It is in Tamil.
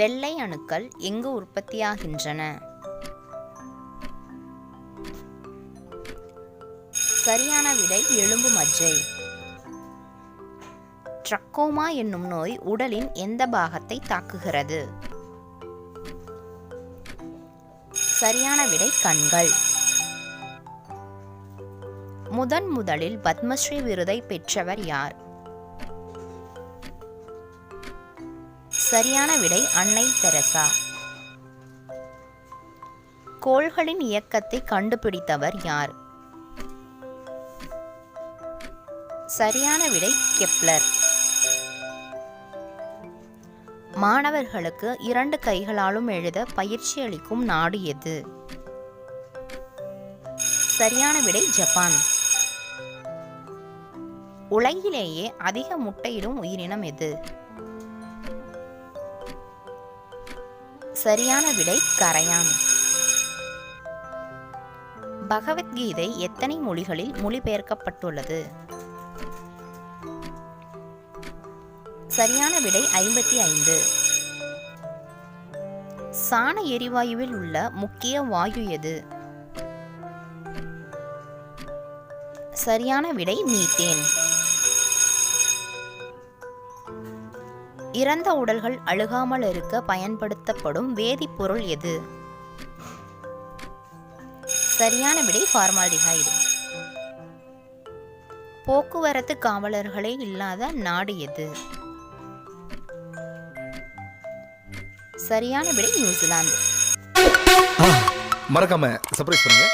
வெள்ளை அணுக்கள் எங்கு உற்பத்தியாகின்றன? சரியான விடை எலும்பு மஜ்ஜை. ட்ரக்கோமா என்னும் நோய் உடலின் எந்த பாகத்தை தாக்குகிறது? சரியான விடை கண்கள். முதலில் பத்மஸ்ரீ விருதை பெற்றவர் யார்? சரியான விடை அன்னை தெரசா. கோள்களின் இயக்கத்தை கண்டுபிடித்தவர் யார்? சரியான விடை கெப்லர். மாணவர்களுக்கு 2 கைகளாலும் எழுத பயிற்சி அளிக்கும் நாடு எது? சரியான விடை ஜப்பான். உலகிலேயே அதிக முட்டையிடும் உயிரினம் எது? சரியான விடை கரையான். பகவத்கீதை எத்தனை மொழிகளில் மொழிபெயர்க்கப்பட்டுள்ளது? சரியான விடை 55. சாண எரிவாயுவில் உள்ள முக்கிய வாயு எது? சரியான விடை மீத்தேன். இறந்த உடல்கள் அழுகாமல் இருக்க பயன்படுத்தப்படும் வேதிப்பொருள் எது? சரியான விடை ஃபார்மால்டிஹைடு. போக்குவரத்து காவலர்களே இல்லாத நாடு எது? சரியான விடை நியூசிலாந்து. மறக்காம சர்ப்ரைஸ் பண்ணுங்க.